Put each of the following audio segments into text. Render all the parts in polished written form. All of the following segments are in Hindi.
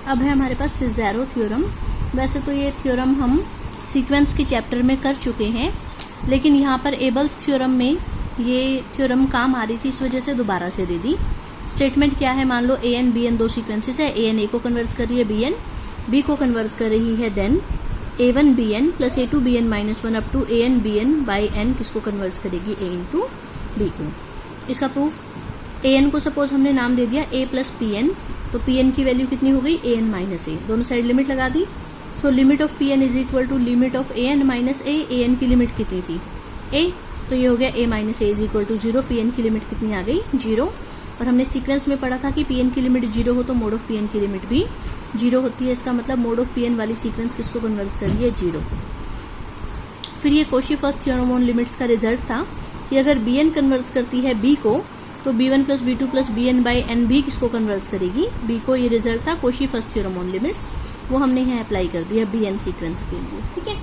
अब है हमारे पास सिज़ेरो थ्योरम। वैसे तो ये थ्योरम हम सीक्वेंस के चैप्टर में कर चुके हैं, लेकिन यहाँ पर एबल्स थ्योरम में ये थ्योरम काम आ रही थी, इस वजह से दोबारा से दे दी। स्टेटमेंट क्या है, मान लो ए एन बी एन दो सीक्वेंसेस है, ए एन ए को कन्वर्ट कर रही है, बी एन बी को कन्वर्ट कर रही है, then A one B N plus A two B N minus one up to A N B N by N किसको कन्वर्ट करेगी, ए इंटू बी को। इसका प्रूफ, ए एन को सपोज हमने नाम दे दिया ए प्लस पी एन, तो पी एन की वैल्यू कितनी हो गई, ए एन माइनस ए, दोनों साइड लिमिट लगा दी। So limit of P N is equal to limit of A N minus A N की लिमिट कितनी थी, ए, तो ये हो गया A minus A is equal to zero, P N की लिमिट कितनी आ गई, जीरो। और हमने सीक्वेंस में पढ़ा था कि पी एन की लिमिट जीरो हो तो मोड ऑफ पी एन की लिमिट भी जीरो होती है, इसका मतलब मोड ऑफ पी एन वाली सीक्वेंस किसको कन्वर्ट कर रही है, जीरो। फिर ये Cauchy first theorem on limits का रिजल्ट था कि अगर बी एन कन्वर्ट करती है बी को, तो B one plus B two plus B N by N भी किसको कन्वर्ट करेगी, बी को। ये रिजल्ट था Cauchy first theorem on limits, वो हमने यहाँ अप्लाई कर दिया बी एन सीक्वेंस के लिए, ठीक है।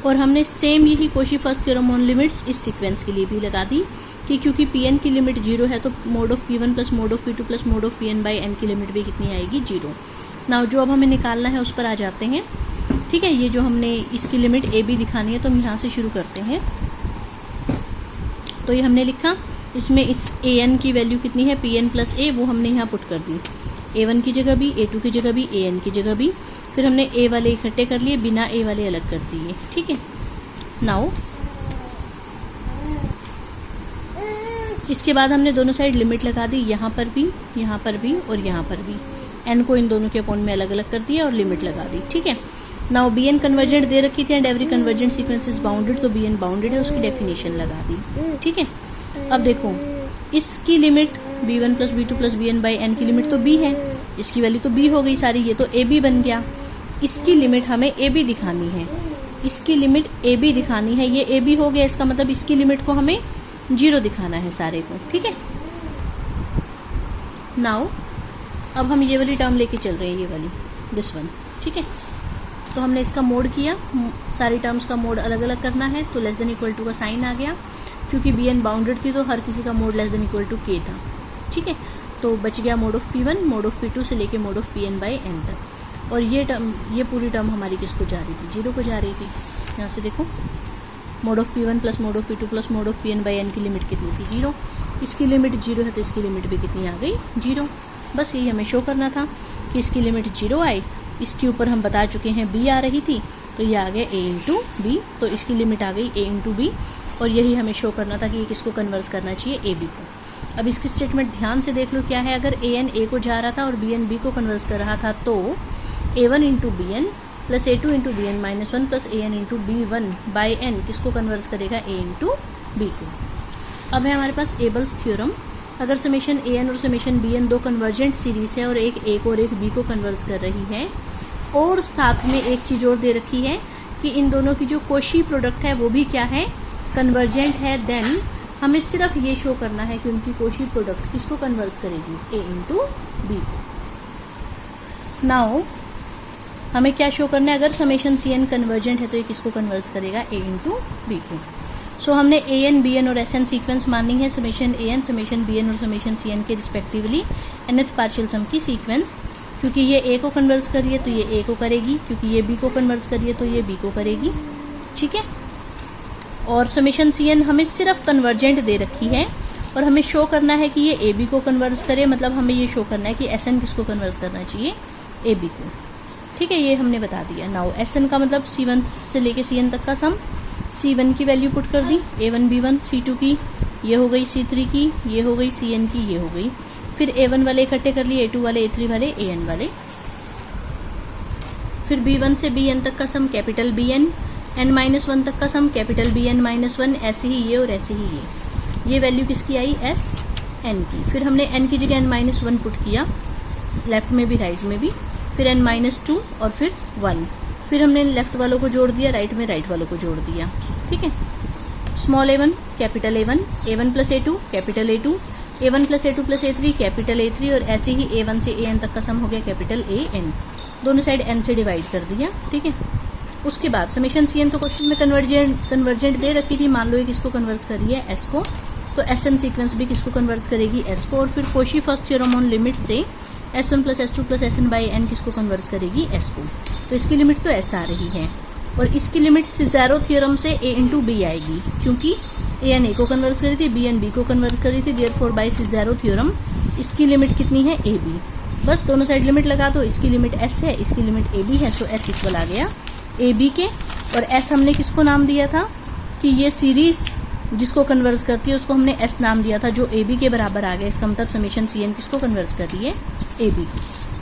और हमने सेम यही Cauchy first theorem on limits इस सीक्वेंस के लिए भी लगा दी कि क्योंकि पी एन की लिमिट जीरो है तो mod of P one plus mod of P two plus mod of P N by N की लिमिट भी कितनी आएगी, जीरो। नाउ जो अब हमें निकालना है उस पर आ जाते हैं, ठीक है। ये जो हमने इसकी लिमिट ए बी दिखानी है तो हम यहाँ से शुरू करते हैं। तो ये हमने लिखा, इसमें इस ए एन की वैल्यू कितनी है, पी एन प्लस ए, वो हमने यहाँ पुट कर दी, ए वन की जगह भी, ए टू की जगह भी, ए एन की जगह भी। फिर हमने ए वाले इकट्ठे कर लिए, बिना ए वाले अलग कर दिए, ठीक है। नाउ इसके बाद हमने दोनों साइड लिमिट लगा दी, यहाँ पर भी और यहाँ पर भी। एन को इन दोनों के अपॉन में अलग अलग कर दिया और लिमिट लगा दी, ठीक है। नाउ बी एन कन्वर्जेंट दे रखी थी and every convergent sequence is bounded, तो बी एन बाउंडेड है, उसकी डेफिनेशन लगा दी, ठीक है। अब देखो इसकी limit B one plus B two plus B N by N की लिमिट तो बी है, इसकी वैल्यू तो बी हो गई सारी, ये तो ए बी बन गया। इसकी लिमिट हमें ए बी दिखानी है, इसकी लिमिट ए बी दिखानी है, ये ए बी हो गया, इसका मतलब इसकी लिमिट को हमें जीरो दिखाना है सारे को, ठीक है। नाउ अब हम ये वाली टर्म लेके चल रहे हैं, ये वाली दिस वन, ठीक है। तो हमने इसका मोड किया, सारी टर्म्स का मोड अलग अलग करना है, तो लेस देन इक्वल टू का साइन आ गया, क्योंकि बी एन बाउंडेड थी तो हर किसी का mod less than equal to K था, ठीक है। तो बच गया mod of P one, mod of P two से लेके mod of P N by N तक। और ये टर्म, ये पूरी टर्म हमारी किसको जा रही थी, जीरो को जा रही थी। यहाँ से देखो, mod of P one plus mod of P two plus mod of P N by N की लिमिट कितनी थी, जीरो। इसकी लिमिट जीरो है तो इसकी लिमिट भी कितनी आ गई, जीरो। बस यही हमें शो करना था कि इसकी लिमिट जीरो आई। इसके ऊपर हम बता चुके हैं बी आ रही थी, तो ये आ गया ए इंटू बी, तो इसकी लिमिट आ गई ए इंटू बी। और यही हमें शो करना था कि ये किसको कन्वर्ट करना चाहिए, ए बी को। अब इसकी स्टेटमेंट ध्यान से देख लो क्या है, अगर ए एन ए को जा रहा था और बी एन बी को कन्वर्ट कर रहा था, तो A one into B N plus A two into B N minus one plus A N into B one by N किसको कन्वर्ट करेगा, ए इंटू बी को। अब है हमारे पास एबल्स थ्योरम। अगर समेशन ए एन और समेशन बी एन दो कन्वर्जेंट सीरीज है और एक ए को और एक बी को कन्वर्ट कर रही है, और साथ में एक चीज और दे रखी है कि इन दोनों की जो कोशी प्रोडक्ट है वो भी क्या है, कन्वर्जेंट है, देन हमें सिर्फ ये शो करना है कि उनकी कोशी प्रोडक्ट किसको कन्वर्ट करेगी, ए इंटू बी को। नाउ हमें क्या शो करना है, अगर समेशन सी एन कन्वर्जेंट है तो ये किसको कन्वर्ट करेगा, ए इंटू बी को। सो हमने ए एन बी एन और एस एन सीक्वेंस माननी है, summation A N summation B N और समेशन सी एन के रिस्पेक्टिवली nth पार्शियल सम की सीक्वेंस। क्योंकि ये ए को कन्वर्ट करिए है तो ये ए को करेगी, क्योंकि ये बी को कन्वर्ट करिए है तो ये बी को करेगी, ठीक है। और समेशन सी एन हमें सिर्फ कन्वर्जेंट दे रखी है और हमें शो करना है कि ये ए बी को कन्वर्ट करे, मतलब हमें ये शो करना है कि एस एन किसको कन्वर्ट करना चाहिए, ए बी को, ठीक है। ये हमने बता दिया। नाउ एस एन का मतलब सी वन से लेके सी एन तक का सम, सी वन की वैल्यू पुट कर दी, A one B one C two की ये हो गई, सी थ्री की ये हो गई, सी एन की ये हो गई। फिर ए वन वाले इकट्ठे कर लिए, ए टू वाले, ए थ्री वाले, ए एन वाले। फिर बी वन से बी एन तक का sum capital B N, N minus one तक का sum capital B N minus one, ऐसे ही ये और ऐसे ही ये वैल्यू किसकी आई, एस एन की। फिर हमने एन की जगह एन माइनस वन पुट किया, लेफ्ट में भी राइट में भी, फिर एन माइनस टू और फिर वन। फिर हमने लेफ्ट वालों को जोड़ दिया, राइट में राइट वालों को जोड़ दिया, ठीक है। Small A one capital A one plus A two capital A two, A one plus A two plus A three capital A three, और ऐसे ही ए वन से ए एन तक का सम हो गया कैपिटल ए एन। दोनों साइड एन से डिवाइड कर दिया, ठीक है। उसके बाद समेशन सी एन तो क्वेश्चन में कन्वर्जेंट दे रखी थी, मान लो ये किसको कन्वर्ट कर रही है, एस को। तो एस एन सीक्वेंस भी किसको कन्वर्ट करेगी, एस को। और फिर Cauchy first theorem on limit से S1 plus S2 plus SN by N किसको कन्वर्ट करेगी, S को। तो इसकी लिमिट तो S आ रही है और इसकी लिमिट सिज़ेरो थ्योरम से A इंटू बी आएगी, क्योंकि AN A को कन्वर्ट करी थी, BN B को कन्वर्ट करी थी, देयरफॉर बाई सिज़ेरो थ्योरम इसकी लिमिट कितनी है, AB। बस दोनों साइड लिमिट लगा दो, इसकी लिमिट S है, इसकी लिमिट AB है, सो S इक्वल आ गया AB के। और S हमने किसको नाम दिया था कि ये सीरीज जिसको कन्वर्स करती है उसको हमने S नाम दिया था, जो AB के बराबर आ गया। इसका मतलब समेशन CN किसको कन्वर्स कर रही है, AB को।